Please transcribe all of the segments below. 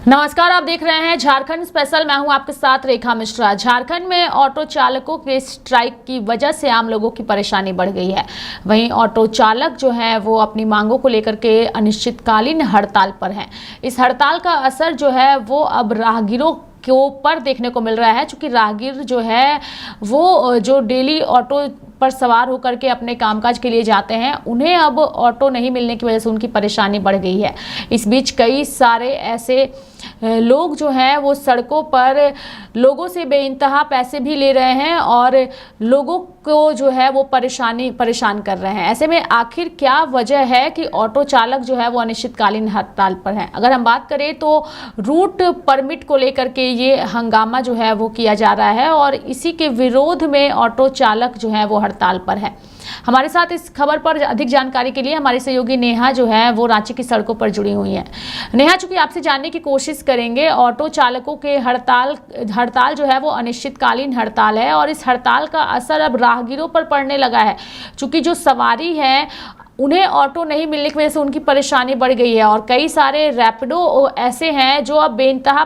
नमस्कार, आप देख रहे हैं झारखंड स्पेशल। मैं हूं आपके साथ रेखा मिश्रा। झारखंड में ऑटो चालकों के स्ट्राइक की वजह से आम लोगों की परेशानी बढ़ गई है। वहीं ऑटो चालक जो है वो अपनी मांगों को लेकर के अनिश्चितकालीन हड़ताल पर हैं। इस हड़ताल का असर जो है वो अब राहगीरों के ऊपर देखने को मिल रहा है, क्योंकि राहगीर जो है वो जो डेली ऑटो पर सवार होकर के अपने कामकाज के लिए जाते हैं, उन्हें अब ऑटो नहीं मिलने की वजह से उनकी परेशानी बढ़ गई है। इस बीच कई सारे ऐसे लोग जो हैं वो सड़कों पर लोगों से बेइंतहा पैसे भी ले रहे हैं और लोगों को जो है वो परेशान कर रहे हैं। ऐसे में आखिर क्या वजह है कि ऑटो चालक जो है वो अनिश्चितकालीन हड़ताल पर हैं? अगर हम बात करें तो रूट परमिट को लेकर के ये हंगामा जो है वो किया जा रहा है और इसी के विरोध में ऑटो चालक जो है वो हड़ताल पर है। हमारे साथ इस खबर पर अधिक जानकारी के लिए हमारी सहयोगी नेहा जो है वो रांची की सड़कों पर जुड़ी हुई है। नेहा, चूंकि आपसे जानने की कोशिश करेंगे, ऑटो चालकों के हड़ताल जो है वो अनिश्चितकालीन हड़ताल है और इस हड़ताल का असर अब राहगीरों पर पड़ने लगा है। चूंकि जो सवारी है उन्हें ऑटो नहीं मिलने की वजह से उनकी परेशानी बढ़ गई है और कई सारे रैपिडो ऐसे हैं जो अब बेतहाशा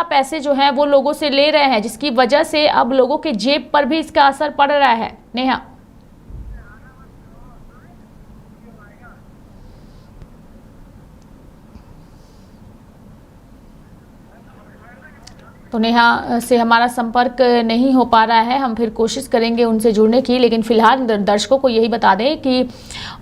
पैसे जो हैं वो लोगों से ले रहे हैं, जिसकी वजह से अब लोगों के जेब पर भी इसका असर पड़ रहा है। नेहा, तो नेहा से हमारा संपर्क नहीं हो पा रहा है। हम फिर कोशिश करेंगे उनसे जुड़ने की, लेकिन फिलहाल दर्शकों को यही बता दें कि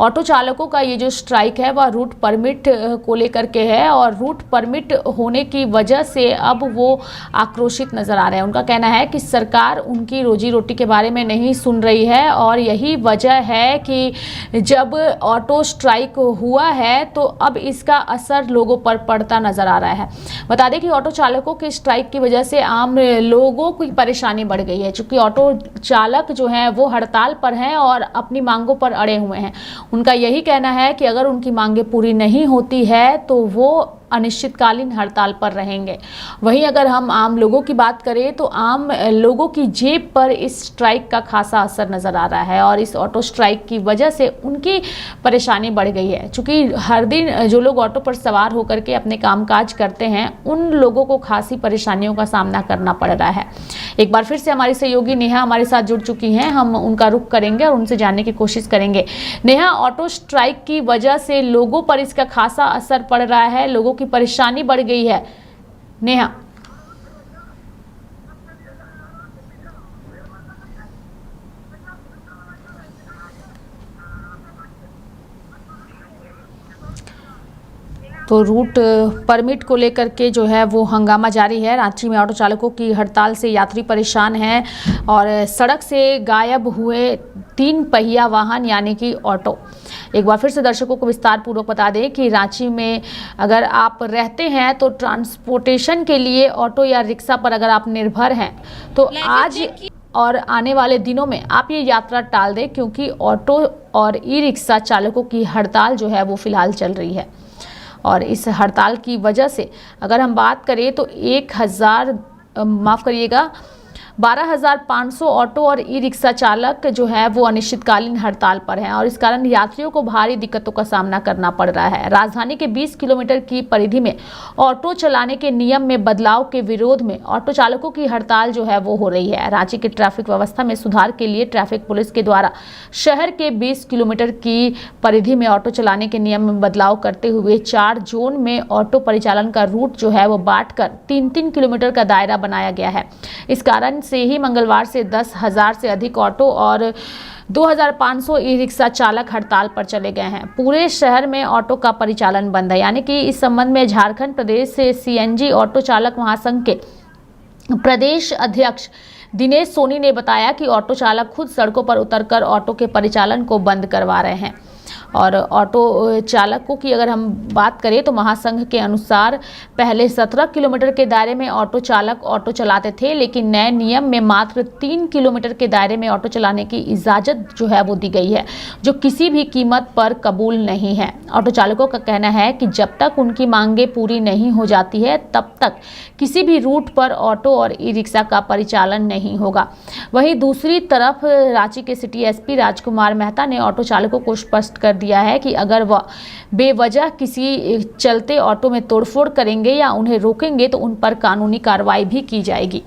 ऑटो चालकों का ये जो स्ट्राइक है वह रूट परमिट को लेकर के है और रूट परमिट होने की वजह से अब वो आक्रोशित नज़र आ रहे हैं। उनका कहना है कि सरकार उनकी रोजी रोटी के बारे में नहीं सुन रही है और यही वजह है कि जब ऑटो स्ट्राइक हुआ है तो अब इसका असर लोगों पर पड़ता नज़र आ रहा है। बता दें कि ऑटो चालकों के स्ट्राइक की वजह से आम लोगों की परेशानी बढ़ गई है, क्योंकि ऑटो चालक जो हैं वो हड़ताल पर हैं और अपनी मांगों पर अड़े हुए हैं। उनका यही कहना है कि अगर उनकी मांगें पूरी नहीं होती है तो वो अनिश्चितकालीन हड़ताल पर रहेंगे। वहीं अगर हम आम लोगों की बात करें तो आम लोगों की जेब पर इस स्ट्राइक का खासा असर नज़र आ रहा है और इस ऑटो स्ट्राइक की वजह से उनकी परेशानी बढ़ गई है, क्योंकि हर दिन जो लोग ऑटो पर सवार होकर के अपने कामकाज करते हैं उन लोगों को खासी परेशानियों का सामना करना पड़ रहा है। एक बार फिर से हमारी सहयोगी नेहा हमारे साथ जुड़ चुकी हैं। हम उनका रुख करेंगे और उनसे जानने की कोशिश करेंगे। नेहा, ऑटो स्ट्राइक की वजह से लोगों पर इसका खासा असर पड़ रहा है, लोगों की परेशानी बढ़ गई है। नेहा, तो रूट परमिट को लेकर के जो है वो हंगामा जारी है। रांची में ऑटो चालकों की हड़ताल से यात्री परेशान हैं और सड़क से गायब हुए 3 पहिया वाहन यानी कि ऑटो। एक बार फिर से दर्शकों को विस्तार पूर्वक बता दें कि रांची में अगर आप रहते हैं तो ट्रांसपोर्टेशन के लिए ऑटो या रिक्शा पर अगर आप निर्भर हैं तो आज और आने वाले दिनों में आप ये यात्रा टाल दें, क्योंकि ऑटो और ई रिक्शा चालकों की हड़ताल जो है वो फिलहाल चल रही है। और इस हड़ताल की वजह से अगर हम बात करें तो 12,500 ऑटो और ई रिक्शा चालक जो है वो अनिश्चितकालीन हड़ताल पर हैं और इस कारण यात्रियों को भारी दिक्कतों का सामना करना पड़ रहा है। राजधानी के 20 किलोमीटर की परिधि में ऑटो चलाने के नियम में बदलाव के विरोध में ऑटो चालकों की हड़ताल जो है वो हो रही है। रांची की ट्रैफिक व्यवस्था में सुधार के लिए ट्रैफिक पुलिस के द्वारा शहर के 20 किलोमीटर की परिधि में ऑटो चलाने के नियम में बदलाव करते हुए 4 जोन में ऑटो परिचालन का रूट जो है वो बांटकर 3-3 किलोमीटर का दायरा बनाया गया है। इस कारण से ही मंगलवार से 10,000 से अधिक ऑटो और 2,500 ई रिक्शा चालक हड़ताल पर चले गए हैं। पूरे शहर में ऑटो का परिचालन बंद है। यानी कि इस संबंध में झारखंड प्रदेश से सीएनजी ऑटो चालक महासंघ के प्रदेश अध्यक्ष दिनेश सोनी ने बताया कि ऑटो चालक खुद सड़कों पर उतरकर ऑटो के परिचालन को बंद करवा रहे हैं। और ऑटो चालकों की अगर हम बात करें तो महासंघ के अनुसार पहले 17 किलोमीटर के दायरे में ऑटो चालक ऑटो चलाते थे, लेकिन नए नियम में मात्र 3 किलोमीटर के दायरे में ऑटो चलाने की इजाज़त जो है वो दी गई है, जो किसी भी कीमत पर कबूल नहीं है। ऑटो चालकों का कहना है कि जब तक उनकी मांगें पूरी नहीं हो जाती है तब तक किसी भी रूट पर ऑटो और ई रिक्शा का परिचालन नहीं होगा। वहीं दूसरी तरफ रांची के सिटी एसपी राजकुमार मेहता ने ऑटो चालकों को स्पष्ट स्पष्ट कर दिया है कि अगर वह बेवजह किसी चलते ऑटो में तोड़फोड़ करेंगे या उन्हें रोकेंगे तो उन पर कानूनी कार्रवाई भी की जाएगी।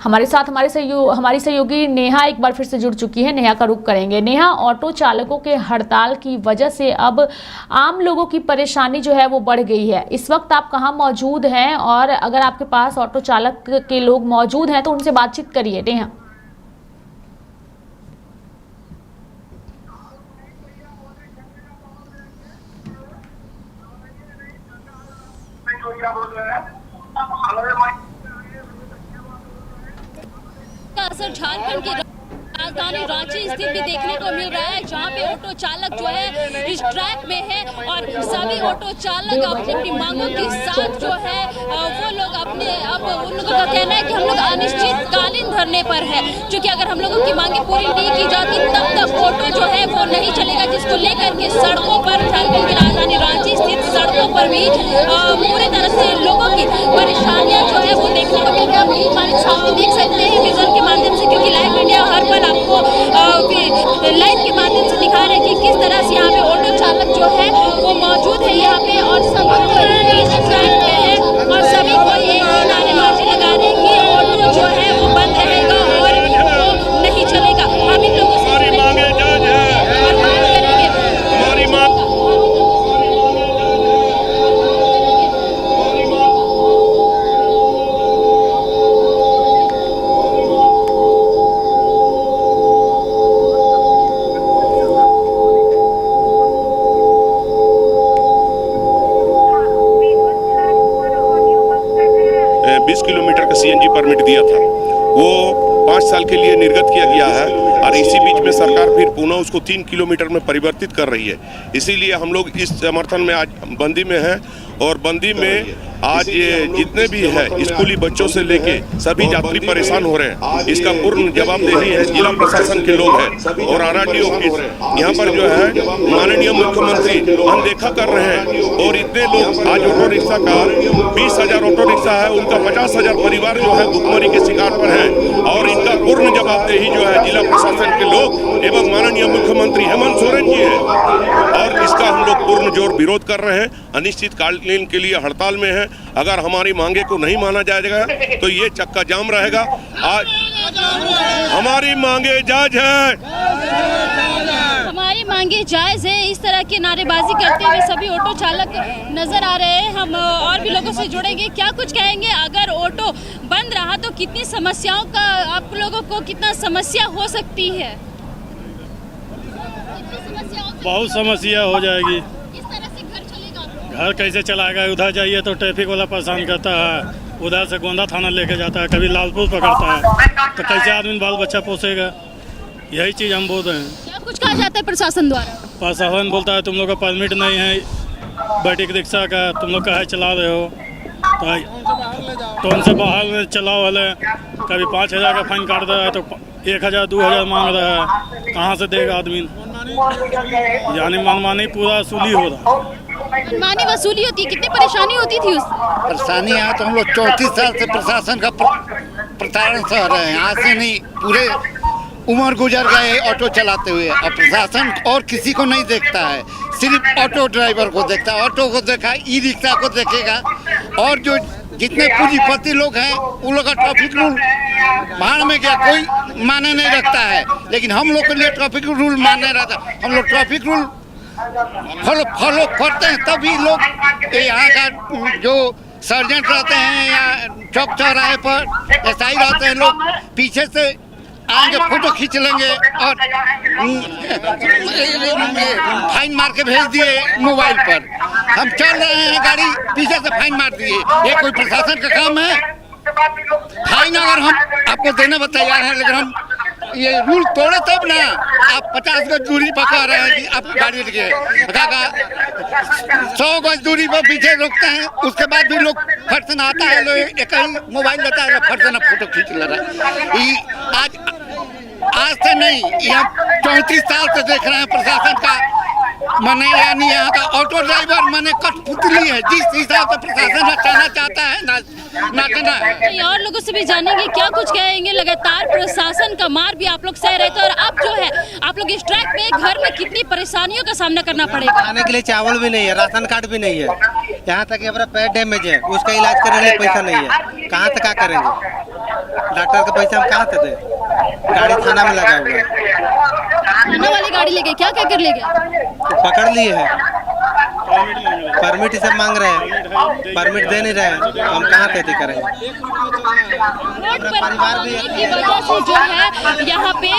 हमारे साथ हमारी सहयोगी नेहा एक बार फिर से जुड़ चुकी है। नेहा का रुख करेंगे। नेहा, ऑटो चालकों के हड़ताल की वजह से अब आम लोगों की परेशानी जो है वो बढ़ गई है। इस वक्त आप कहाँ मौजूद हैं, और अगर आपके पास ऑटो चालक के लोग मौजूद हैं तो उनसे बातचीत करिए। नेहा, असर झारखंड की राजधानी रांची स्थित भी देखने को मिल रहा है, जहां पे ऑटो चालक जो है इस ट्रैक में है और सभी ऑटो चालक अपनी मांगों के साथ जो है वो लोग अपने अब उन लोगों का कहना है कि हम लोग अनिश्चितकालीन धरने पर है, क्योंकि अगर हम लोगों की मांगे पूरी नहीं की जाती तब तक ऑटो जो है वो नहीं चलेगा, जिसको लेकर के सड़कों पर झारखंड की राजधानी रांची स्थित सड़कों पर भी पूरी तरह से लोगों की परेशानियां जो है वो देखने को मिल रही है। हमारे सामने देख सकते हैं विजुअल के माध्यम से, क्योंकि लाइव इंडिया हर पल आपको लाइव के माध्यम से दिखा रहे हैं कि किस तरह से यहाँ पे ऑटो चालक जो है वो मौजूद है यहाँ पे, और सभी जो है इस ट्रैक पे है और सभी को एक ही नारेबाजी लगा रहे हैं कि ऑटो जो है वो बंद रहेगा और वो नहीं चलेगा। हम इन लोगों से मांग करेंगे। सीएनजी परमिट दिया था, वो 5 साल के लिए निर्गत किया गया है और इसी बीच में सरकार फिर पुनः उसको 3 किलोमीटर में परिवर्तित कर रही है। इसीलिए हम लोग इस समर्थन में आज बंदी में हैं, और बंदी में आज ये जितने भी है स्कूली बच्चों से लेके सभी यात्री परेशान हो रहे हैं। इसका पूर्ण जवाबदेही है जिला प्रशासन के लोग हैं और आरटीओ ऑफिस यहाँ पर जो है माननीय मुख्यमंत्री अनदेखा कर रहे हैं। और इतने लोग आज ऑटो रिक्शा का 20,000 ऑटो रिक्शा है, उनका 50,000 परिवार जो है भुखमरी के शिकार पर है, और इनका पूर्ण जवाबदेही जो है जिला प्रशासन के लोग एवं माननीय मुख्यमंत्री हेमंत सोरेन जी है। और इसका हम लोग पूर्ण जोर विरोध कर रहे हैं, अनिश्चितकालीन के लिए हड़ताल में है। अगर हमारी मांगे को नहीं माना जाएगा तो ये चक्का जाम रहेगा। आज हमारी मांगे जायज है, हमारी मांगे जायज है, इस तरह की नारेबाजी करते हुए सभी ऑटो चालक नजर आ रहे हैं। हम और भी लोगों से जुड़ेंगे, क्या कुछ कहेंगे, अगर ऑटो बंद रहा तो कितनी समस्याओं का आप लोगों को कितना समस्या हो सकती है? बहुत समस्या हो जाएगी। किस तरह से घर चलेगा? घर कैसे चलाएगा? उधर जाइए तो ट्रैफिक वाला परेशान करता है, उधर से गोंदा थाना लेके जाता है, कभी लालपुर पकड़ता है, तो कैसे आदमी बाल बच्चा पोसेगा? यही चीज़ हम बोल रहे हैं। क्या कुछ कहा जाता है प्रशासन द्वारा? प्रशासन बोलता है तुम लोग का परमिट नहीं है बैटरी रिक्शा का, तुम लोग काहे चला रहे हो, तो उनसे बाहर में चलाओ वाले कभी 5,000 का फाइन काट रहा है तो 1,000 2,000 मांग रहा है, कहाँ से देगा आदमी? यानी मनमानी पूरा वसूली हो रहा है। मनमानी वसूली होती है, कितनी परेशानी होती थी उस परेशानी? यहाँ तो हम लोग 34 साल से प्रशासन का प्रताड़न सह रहे हैं, आज से नहीं पूरे उम्र गुजर गए ऑटो चलाते हुए। अब प्रशासन और किसी को नहीं देखता है, सिर्फ ऑटो ड्राइवर को देखता है। ऑटो को देखा, ई रिक्शा को देखेगा, और जो जितने पूंजीपति लोग हैं उन लोग का ट्रैफिक रूल भाड़ में गया, कोई माने नहीं रखता है। लेकिन हम लोग के लिए ट्रैफिक रूल माने रहता है, हम लोग ट्रैफिक रूल फॉलो करते हैं, तभी लोग यहाँ का जो सर्जेंट रहते हैं या चौक चौराहे पर एसआई रहते हैं, लोग पीछे से आएंगे, फोटो खींच लेंगे और फाइन मार के भेज दिए मोबाइल पर। हम चल रहे हैं, गाड़ी पीछे से फाइन मार दिए। ये कोई प्रशासन का काम है? फाइन अगर हम आपको देने पर तैयार हैं, लेकिन हम ये रूल तोड़े तब ना। आप 50 गज दूरी पकड़ रहे हैं कि आप गाड़ी लेके 100 गज दूरी पर पीछे रोकते हैं, उसके बाद भी लोग फट से आता है, लोग एक ही मोबाइल लेता है, फट से ना फोटो खींच ले रहा है। आज से नहीं, ये 34 साल से देख रहे हैं प्रशासन का मैंने यानी यहाँ का ऑटो ड्राइवर मैंने कठपुतली है, जिस हिसाब से प्रशासन हटाना चाहता है नाचना है। कहीं और लोगों से भी जानेंगे क्या कुछ कहेंगे। लगातार प्रशासन का मार भी आप लोग सह रहे थे और अब जो है आप लोग इस ट्रैक में घर में कितनी परेशानियों का सामना करना पड़ेगा। खाने के लिए चावल भी नहीं है, राशन कार्ड भी नहीं है, यहाँ तक कि हमारा पैर डैमेज है, उसका इलाज करने के लिए पैसा नहीं है। कहाँ तक क्या करेंगे? डॉक्टर का पैसा हम कहाँ से दें? गाड़ी थाना में लगा हुआ है। थाना वाली गाड़ी ले गए, क्या क्या कर ले गए? तो पकड़ लिए हैं, परमिट सब मांग रहे हैं, परमिट दे नहीं रहे हैं, तो हम कहाँ खेती करेंगे? रोड पर मांगने की वजह से जो है यहाँ पे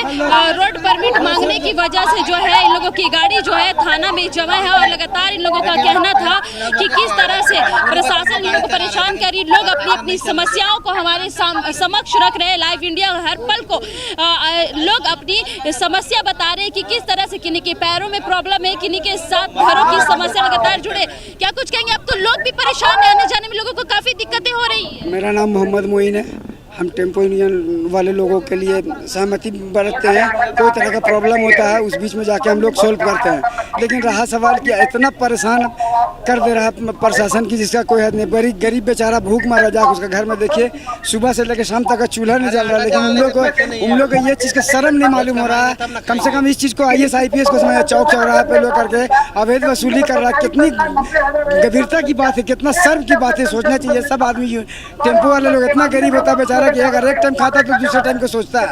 रोड परमिट मांगने की वजह से जो है इन लोगों की गाड़ी जो है थाना में जमा है और लगातार इन लोगों का कहना था कि किस तरह से प्रशासन इन लोगों को परेशान कर रही। लोग अपनी अपनी समस्याओं को हमारे समक्ष रख रहे हैं। लाइव इंडिया हर पल को लोग अपनी समस्या बता रहे हैं कि किस तरह से किन्हीं के पैरों में प्रॉब्लम है, किन्हीं के साथ घरों की समस्या लगातार जुड़े। क्या कुछ कहेंगे? अब तो लोग भी परेशान है, आने जाने में लोगों को काफी दिक्कतें हो रही है। मेरा नाम मोहम्मद मोइन है। हम टेम्पो यूनियन वाले लोगों के लिए सहमति बरतते हैं। कोई तरह का प्रॉब्लम होता है उस बीच में जाके हम लोग सोल्व करते हैं, लेकिन रहा सवाल कि इतना परेशान कर दे रहा प्रशासन की जिसका कोई हद नहीं। गरीब बेचारा भूख मारा जाके उसका घर में देखिए सुबह से लेकर शाम तक का चूल्हा नहीं जल रहा, लेकिन उन लोग को ये चीज़ का शर्म नहीं मालूम हो रहा है। कम से कम इस चीज़ को IAS IPS को समझ चौक चौराहे पे लोग करके अवैध वसूली कर रहा है। कितनी गंभीरता की बात है, कितना शर्म की बात है, सोचना चाहिए सब आदमी। टेम्पो वाले लोग इतना गरीब होता है बेचारा कि अगर एक टाइम खाता तो दूसरे टाइम को सोचता है,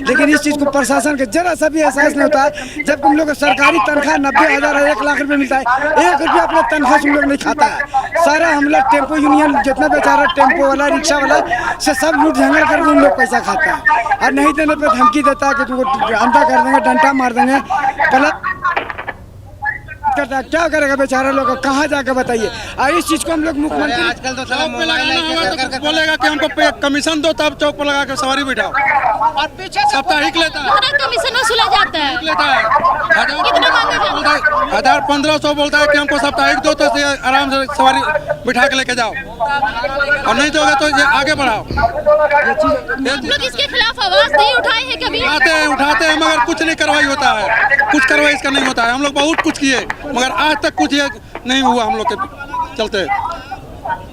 लेकिन इस चीज़ को प्रशासन का जरा सा भी एहसास नहीं होता है। जब तुम लोग को सरकारी तनख्वाह 90,000 1 लाख रुपए मिलता है, 1 रुपया अपना तनख्वाह तुम लोग नहीं खाता है। सारा हम लोग टेम्पो यूनियन जितना बेचारा टेम्पो वाला रिक्शा वाला से सब लूट झंगड़ कर उन लोग पैसा खाता है और नहीं देने पर धमकी देता है कि तुमको अंधा कर देंगे, डंडा मार देंगे। करता है क्या करेगा बेचारा लोग, कहाँ जाकर बताइए। और इस चीज को हम लोग मुख्यमंत्री आजकल तो चौक पे लगाना होगा तो बोलेगा कि हमको कमीशन दो, तब चौक पे लगा के सवारी बिठाओ और पीछे साप्ताहिक लेता है। कितना कमीशन वसूला जाता है? लेता है 1,000-1,500 बोलता है कि हमको साप्ताहिक दो तो आराम से सवारी बिठा के लेके जाओ, और नहीं दोगे तो ये आगे बढ़ाओ। लोग इसके खिलाफ आवाज नहीं उठाए हैं कभी? उठाते हैं मगर कुछ नहीं कार्रवाई होता है, कुछ कार्रवाई इसका नहीं होता है। हम लोग बहुत कुछ किए मगर आज तक कुछ ये नहीं हुआ। हम लोग के चलते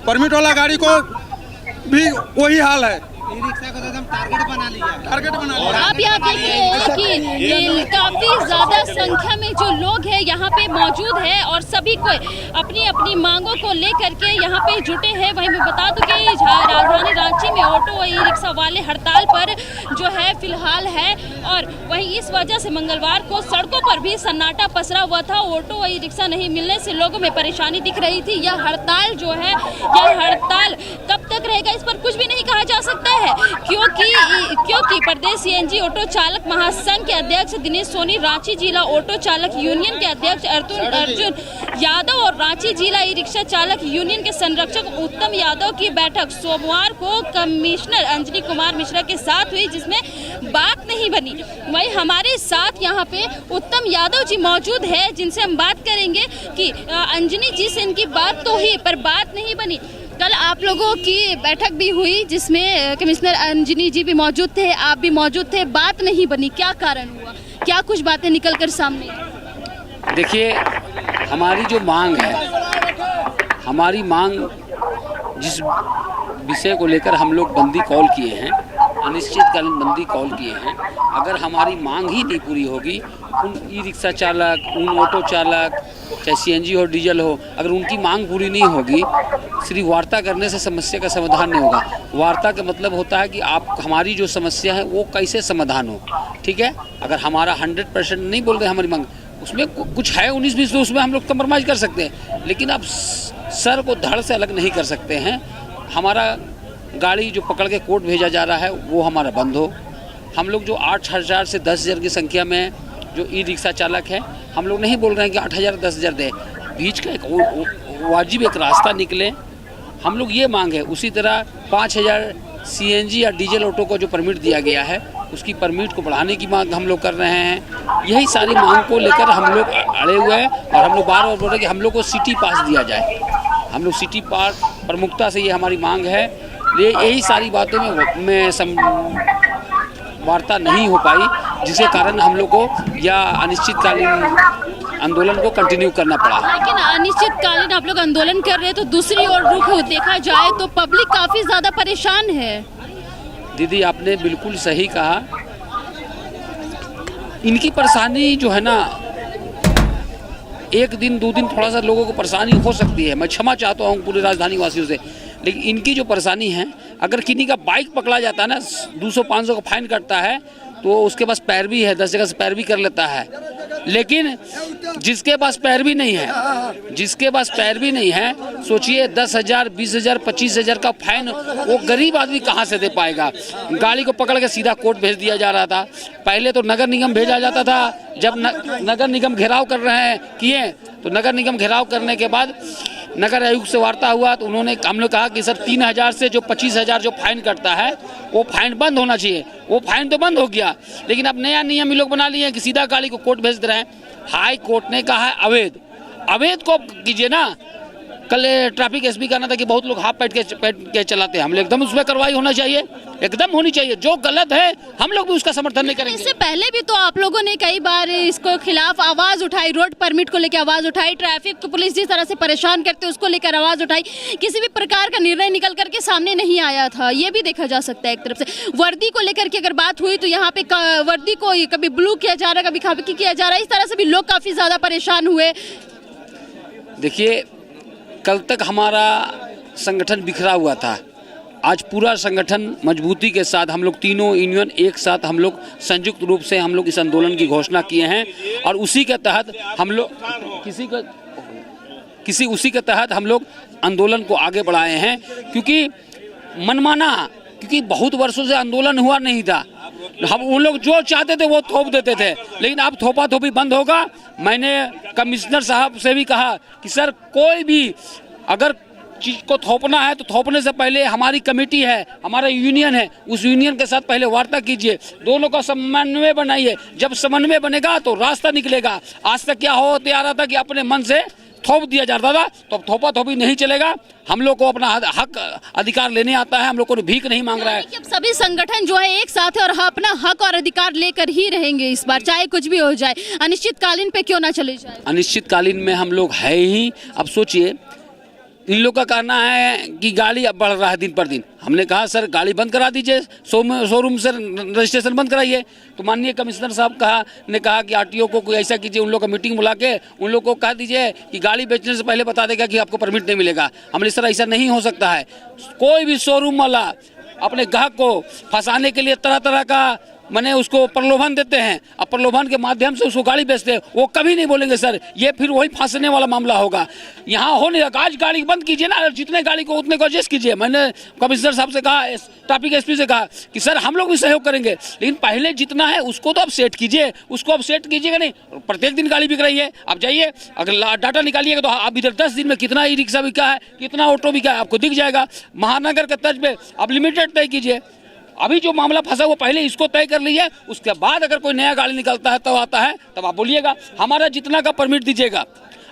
परमिट वाला गाड़ी को भी वही हाल है, ई-रिक्शा को तो एकदम टारगेट बना लिया। आप यहाँ देख रहे हैं कि काफी ज्यादा संख्या में जो लोग हैं यहाँ पे मौजूद है और सभी को अपनी अपनी मांगों को लेकर के यहाँ पे जुटे हैं। वहीं मैं बता दूं कि राजधानी रांची में ऑटो व ई-रिक्शा वाले हड़ताल पर जो है फिलहाल है और वहीं इस वजह से मंगलवार को सड़कों पर भी सन्नाटा पसरा हुआ था। ऑटो व ई-रिक्शा नहीं मिलने से लोगों में परेशानी दिख रही थी। यह हड़ताल जो है, यह हड़ताल कब तक रहेगा इस पर कुछ भी नहीं कहा जा सकता है, क्योंकि प्रदेश CNG ऑटो चालक महासंघ के अध्यक्ष दिनेश सोनी, रांची जिला ऑटो चालक यूनियन के अध्यक्ष अर्जुन यादव और रांची जिला ई रिक्शा चालक यूनियन के संरक्षक उत्तम यादव की बैठक सोमवार को कमिश्नर अंजनी कुमार मिश्रा के साथ हुई, जिसमें बात नहीं बनी। वहीं हमारे साथ यहाँ पे उत्तम यादव जी मौजूद है, जिनसे हम बात करेंगे कि अंजनी जी से इनकी बात तो हुई पर बात नहीं बनी। कल आप लोगों की बैठक भी हुई जिसमें कमिश्नर अंजनी जी भी मौजूद थे, आप भी मौजूद थे, बात नहीं बनी, क्या कारण हुआ? क्या कुछ बातें निकलकर सामने? देखिए, हमारी जो मांग है, हमारी मांग जिस विषय को लेकर हम लोग बंदी कॉल किए हैं, अनिश्चितकालीन बंदी कॉल किए हैं, अगर हमारी मांग ही नहीं पूरी होगी, उन ई रिक्शा चालक, उन ऑटो चालक, चाहे CNG हो डीजल हो, अगर उनकी मांग पूरी नहीं होगी, सिर्फ वार्ता करने से समस्या का समाधान नहीं होगा। वार्ता का मतलब होता है कि आप हमारी जो समस्या है वो कैसे समाधान हो, ठीक है। अगर हमारा 100% नहीं बोल रहे हमारी मांग, उसमें कुछ है 19-20 तो उसमें हम लोग कंप्रोमाइज़ कर सकते हैं, लेकिन आप सर को धड़ से अलग नहीं कर सकते हैं। हमारा गाड़ी जो पकड़ के कोर्ट भेजा जा रहा है वो हमारा बंद हो। हम लोग जो 8,000 से 10,000 की संख्या में जो ई रिक्शा चालक है, हम लोग नहीं बोल रहे हैं कि 8,000 10,000 दे, बीच का एक वाजिब एक रास्ता निकले, हम लोग ये मांग है। उसी तरह 5,000 CNG या डीजल ऑटो को जो परमिट दिया गया है उसकी परमिट को बढ़ाने की मांग हम लोग कर रहे हैं। यही सारी मांग को लेकर हम लोग अड़े हुए हैं और हम लोग बार बार बोल रहे हैं कि हम लोग को सिटी पास दिया जाए। हम लोग सिटी पास प्रमुखता से ये हमारी मांग है। यही सारी बातें मैं वार्ता नहीं हो पाई, जिसके कारण हम लोग को यह अनिश्चितकालीन आंदोलन को कंटिन्यू करना पड़ा। लेकिन अनिश्चितकालीन आप लोग आंदोलन कर रहे हैं तो दूसरी ओर रुख देखा जाए तो पब्लिक काफी ज्यादा परेशान है। दीदी आपने बिल्कुल सही कहा, इनकी परेशानी जो है ना, एक दिन 2 दिन थोड़ा सा लोगों को परेशानी हो सकती है, मैं क्षमा चाहता हूँ पूरे राजधानी वासियों से, लेकिन इनकी जो परेशानी है, अगर किन्हीं का बाइक पकड़ा जाता है ना, 200-500 का फाइन कटता है, तो उसके पास पैरवी है, 10 जगह से पैरवी कर लेता है। लेकिन जिसके पास पैरवी नहीं है, जिसके पास पैरवी नहीं है, सोचिए 10,000, 20,000, 25,000 का फाइन वो गरीब आदमी कहाँ से दे पाएगा। गाड़ी को पकड़ के सीधा कोर्ट भेज दिया जा रहा था। पहले तो नगर निगम भेजा जाता था। जब नगर निगम घेराव कर रहे हैं किए, तो नगर निगम घेराव करने के बाद नगर आयुक्त से वार्ता हुआ, तो उन्होंने हमने कहा कि सर 3,000 से जो 25,000 जो फाइन कटता है वो फाइन बंद होना चाहिए। वो फाइन तो बंद हो गया, लेकिन अब नया नियम ये लोग बना लिए हैं कि सीधा गाड़ी को कोर्ट भेज दे रहे हैं। हाई कोर्ट ने कहा है अवैध, अवैध को कीजिए ना। कल ट्रैफिक एसपी कहना था कि बहुत लोग हाफ पैट के चलाते हैं, हम लोग एकदम उसमें कार्रवाई होना चाहिए, एकदम होनी चाहिए। जो गलत है हम लोग भी उसका समर्थन नहीं करेंगे। इससे पहले भी तो आप लोगों ने कई बार इसको खिलाफ आवाज उठाई, रोड परमिट को लेकर आवाज उठाई, ट्रैफिक पुलिस जिस तरह से परेशान करते हैं उसको लेकर आवाज उठाई, किसी भी प्रकार का निर्णय निकल करके सामने नहीं आया था। ये भी देखा जा सकता है। एक तरफ से वर्दी को लेकर के अगर बात हुई तो यहाँ पे वर्दी को कभी ब्लू किया जा रहा है, कभी खाकी किया जा रहा है, इस तरह से भी लोग काफी ज्यादा परेशान हुए। देखिए, कल तक हमारा संगठन बिखरा हुआ था, आज पूरा संगठन मजबूती के साथ हम लोग तीनों यूनियन एक साथ हम लोग संयुक्त रूप से हम लोग इस आंदोलन की घोषणा किए हैं, और उसी के तहत हम लोग उसी के तहत हम लोग आंदोलन को आगे बढ़ाए हैं। क्योंकि मनमाना, क्योंकि बहुत वर्षों से आंदोलन हुआ नहीं था, हम उन लोग जो चाहते थे वो थोप देते थे, लेकिन अब थोपा थोपी बंद होगा। मैंने कमिश्नर साहब से भी कहा कि सर कोई भी अगर चीज को थोपना है तो थोपने से पहले हमारी कमेटी है, हमारा यूनियन है, उस यूनियन के साथ पहले वार्ता कीजिए, दोनों का समन्वय बनाइए। जब समन्वय बनेगा तो रास्ता निकलेगा। आज तक क्या होते आ रहा था कि अपने मन से थोप दिया जाता था, तो थोपा थोपी नहीं चलेगा। हम लोग को अपना हक अधिकार लेने आता है, हम लोग को भीख नहीं मांग रहा है। सभी संगठन जो है एक साथ है और अपना हक और अधिकार लेकर ही रहेंगे इस बार, चाहे कुछ भी हो जाए। अनिश्चितकालीन पे क्यों ना चले जाए। अनिश्चितकालीन में हम लोग है ही। अब सोचिए, इन लोग का कहना है कि गाड़ी अब बढ़ रहा है दिन पर दिन। हमने कहा सर गाड़ी बंद करा दीजिए, शोरूम से रजिस्ट्रेशन बंद कराइए। तो माननीय कमिश्नर साहब ने कहा कि आरटीओ को कोई ऐसा कीजिए, उन लोग का मीटिंग बुला के उन लोग को कह दीजिए कि गाड़ी बेचने से पहले बता देगा कि आपको परमिट नहीं मिलेगा। हमने सर ऐसा नहीं हो सकता है। कोई भी शोरूम वाला अपने ग्राहक को फंसाने के लिए तरह तरह का मैंने उसको प्रलोभन देते हैं, अब प्रलोभन के माध्यम से उसको गाड़ी बेचते हैं। वो कभी नहीं बोलेंगे सर, ये फिर वही फांसने वाला मामला होगा। यहाँ हो नहीं रहा। आज गाड़ी बंद कीजिए ना, जितने गाड़ी को उतने को एडजस्ट कीजिए। मैंने कमिश्नर साहब से कहा, ट्रैफिक एसपी से कहा कि सर हम लोग भी सहयोग करेंगे, लेकिन पहले जितना है उसको तो अब सेट कीजिए। उसको अब सेट कीजिएगा नहीं, प्रत्येक दिन गाड़ी बिक रही है। आप जाइए, अगर डाटा निकालिएगा तो आप इधर 10 दिन में कितना ई रिक्शा बिका है, कितना ऑटो बिका है, आपको दिख जाएगा। महानगर के तर्ज पे आप लिमिटेड तय कीजिए। अभी जो मामला फंसा वो पहले इसको तय कर लीजिए, उसके बाद अगर कोई नया गाड़ी निकलता है तब आता है, तब आप बोलिएगा हमारा जितना का परमिट दीजिएगा।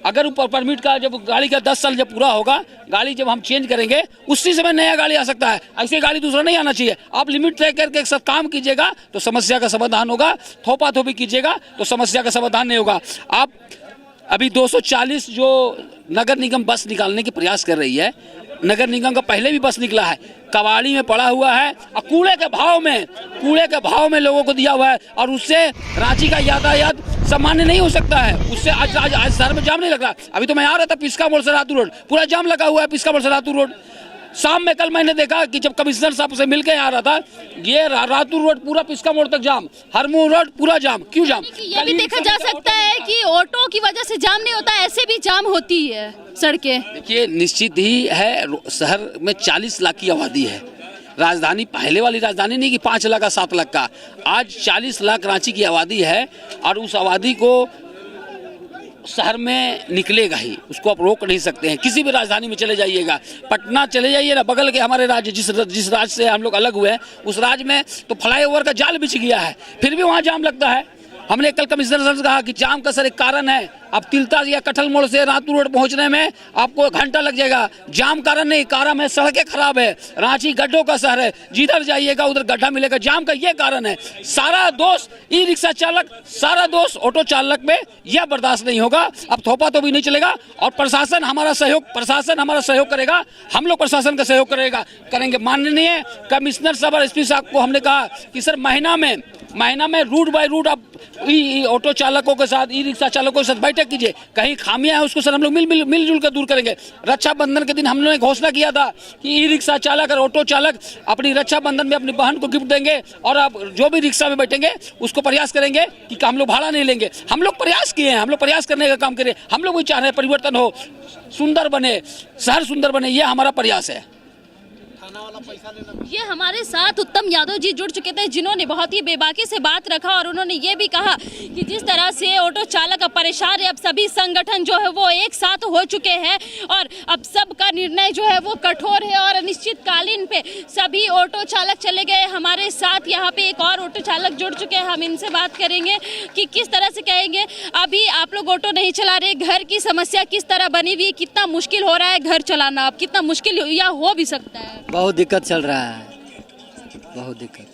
अगर ऊपर परमिट का जब गाड़ी का 10 साल जब पूरा होगा, गाड़ी जब हम चेंज करेंगे उसी समय नया गाड़ी आ सकता है। ऐसे गाड़ी दूसरा नहीं आना चाहिए। आप लिमिट तय करके एक साथ काम कीजिएगा तो समस्या का समाधान होगा। थोपा थोपी कीजिएगा तो समस्या का समाधान नहीं होगा। आप अभी 240 जो नगर निगम बस निकालने की प्रयास कर रही है, नगर निगम का पहले भी बस निकला है, कबाड़ी में पड़ा हुआ है और कूड़े के भाव में लोगों को दिया हुआ है, और उससे रांची का यातायात सामान्य नहीं हो सकता है। उससे आज शहर में जाम नहीं लग रहा। अभी तो मैं आ रहा था पिस्का मोड़ से रातू रोड, पूरा जाम लगा हुआ है पिस्का मोड़ से रातू रोड। शाम में कल मैंने देखा कि जब कमिश्नर साहब से मिलके आ रहा था, ये रातू रोड पूरा पिस्का मोड़ तक जाम, हरमू रोड पूरा जाम। क्यों जाम? ये भी देखा जा सकता है कि ऑटो की वजह से जाम नहीं होता, ऐसे भी जाम होती है सड़कें। देखिए, निश्चित ही है, शहर में 40 लाख की आबादी है। राजधानी पहले वाली राजधानी नहीं कि 5 लाख का 7 लाख का, आज 40 लाख रांची की आबादी है, और उस आबादी को शहर में निकलेगा ही, उसको आप रोक नहीं सकते हैं। किसी भी राजधानी में चले जाइएगा, पटना चले जाइए ना, बगल के हमारे राज्य जिस राज्य से हम लोग अलग हुए हैं, उस राज्य में तो फ्लाईओवर का जाल बिछ गया है, फिर भी वहाँ जाम लगता है। हमने कल कमिश्नर साहब से कहा कि जाम का सर एक कारण है, अब तिलता या कटहल मोड़ से रातपुर रोड पहुंचने में आपको घंटा लग जाएगा। जाम कारण नहीं, कारण है सड़कें खराब है, रांची गड्ढों का शहर है, जिधर जाइएगा उधर गड्ढा मिलेगा। जाम का ये कारण है। सारा दोष ई रिक्शा चालक, सारा दोष ऑटो चालक में, यह बर्दाश्त नहीं होगा। अब थोपा तो भी नहीं चलेगा और प्रशासन हमारा सहयोग करेगा, हम लोग प्रशासन का सहयोग करेंगे। माननीय कमिश्नर साहब और एसपी साहब को हमने कहा कि सर महीना में रूट बाय रूट आप ऑटो चालकों के साथ, ई रिक्शा चालकों के साथ बैठक कीजिए। कहीं खामियां हैं उसको सर हम लोग मिलजुल कर दूर करेंगे। रक्षाबंधन के दिन हम लोगों ने घोषणा किया था कि ई रिक्शा चालक और ऑटो चालक अपनी रक्षाबंधन में अपनी बहन को गिफ्ट देंगे और आप जो भी रिक्शा में बैठेंगे उसको प्रयास करेंगे कि हम लोग भाड़ा नहीं लेंगे। हम लोग प्रयास किए हैं, हम लोग प्रयास करने का काम करें। हम लोग भी चाह रहे हैं परिवर्तन हो, सुंदर बने, शहर सुंदर बने, ये हमारा प्रयास है। ये हमारे साथ उत्तम यादव जी जुड़ चुके थे, जिन्होंने बहुत ही बेबाकी से बात रखा और उन्होंने ये भी कहा कि जिस तरह से ऑटो चालक अब परेशान है, अब सभी संगठन जो है वो एक साथ हो चुके हैं और अब सबका निर्णय जो है वो कठोर है और अनिश्चितकालीन पे सभी ऑटो चालक चले गए। हमारे साथ यहाँ पे एक और ऑटो चालक जुड़ चुके हैं, हम इनसे बात करेंगे कि किस तरह से कहेंगे अभी आप लोग ऑटो नहीं चला रहे, घर की समस्या किस तरह बनी हुई है, कितना मुश्किल हो रहा है घर चलाना, अब कितना मुश्किल या हो भी सकता है? बहुत दिक्कत चल रहा है, बहुत दिक्कत।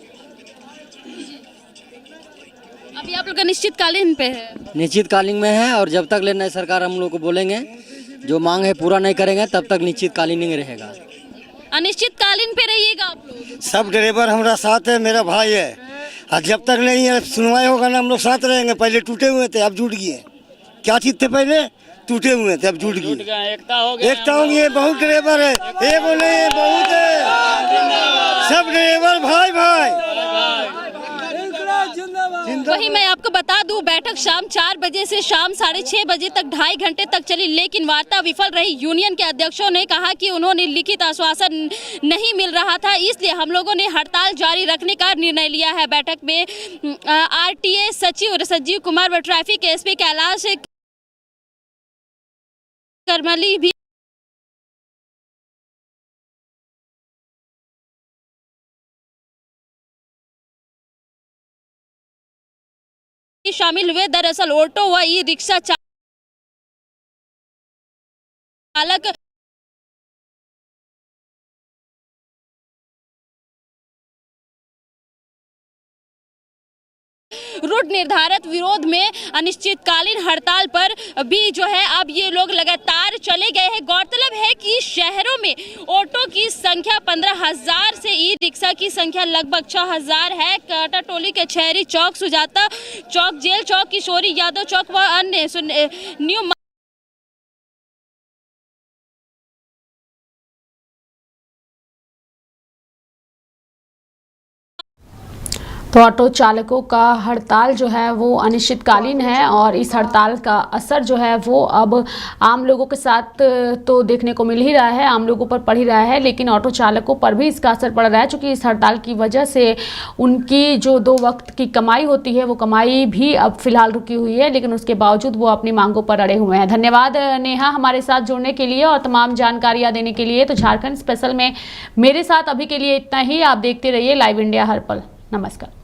अभी आप लोग अनिश्चितकालीन पे है? निश्चितकालीन में है और जब तक ले नई सरकार हम लोग को बोलेंगे जो मांग है पूरा नहीं करेंगे तब तक निश्चितकालीन ही रहेगा। अनिश्चितकालीन पे रहिएगा आप लोग? सब ड्राइवर हमारा साथ है, मेरा भाई है और जब तक नहीं है सुनवाई होगा ना हम लोग साथ रहेंगे। पहले टूटे हुए थे अब जुट गए, क्या चीज थे पहले टूटे हुए थे अब जुट गए, एकता हो गई। बहुत ड्राइवर है, ये बोले बहुत है, सब ड्राइवर भाई। वही मैं आपको बता दूं, बैठक शाम 4 बजे से शाम 6:30 बजे तक 2.5 घंटे तक चली, लेकिन वार्ता विफल रही। यूनियन के अध्यक्षों ने कहा कि उन्होंने लिखित आश्वासन नहीं मिल रहा था, इसलिए हम लोगों ने हड़ताल जारी रखने का निर्णय लिया है। बैठक में आरटीए सचिव संजीव कुमार व ट्रैफिक एसपी कैलाश करमली भी शामिल हुए। दरअसल ऑटो व ई रिक्शा चालक रूट निर्धारित विरोध में अनिश्चितकालीन हड़ताल पर भी जो है अब ये लोग लगातार चले गए हैं। गौरतलब है कि शहरों में ऑटो की संख्या 15,000 से ई रिक्शा की संख्या लगभग 6,000 है। काटाटोली के छहरी चौक, सुजाता चौक, जेल चौक, किशोरी यादव चौक व अन्य न्यू तो ऑटो चालकों का हड़ताल जो है वो अनिश्चितकालीन है और इस हड़ताल का असर जो है वो अब आम लोगों के साथ तो देखने को मिल ही रहा है, आम लोगों पर पड़ ही रहा है, लेकिन ऑटो चालकों पर भी इसका असर पड़ रहा है, क्योंकि इस हड़ताल की वजह से उनकी जो 2 वक्त की कमाई होती है वो कमाई भी अब फिलहाल रुकी हुई है, लेकिन उसके बावजूद वो अपनी मांगों पर अड़े हुए हैं। धन्यवाद नेहा हमारे साथ जुड़ने के लिए और तमाम जानकारियाँ देने के लिए। तो झारखंड स्पेशल में मेरे साथ अभी के लिए इतना ही। आप देखते रहिए लाइव इंडिया हर पल। नमस्कार।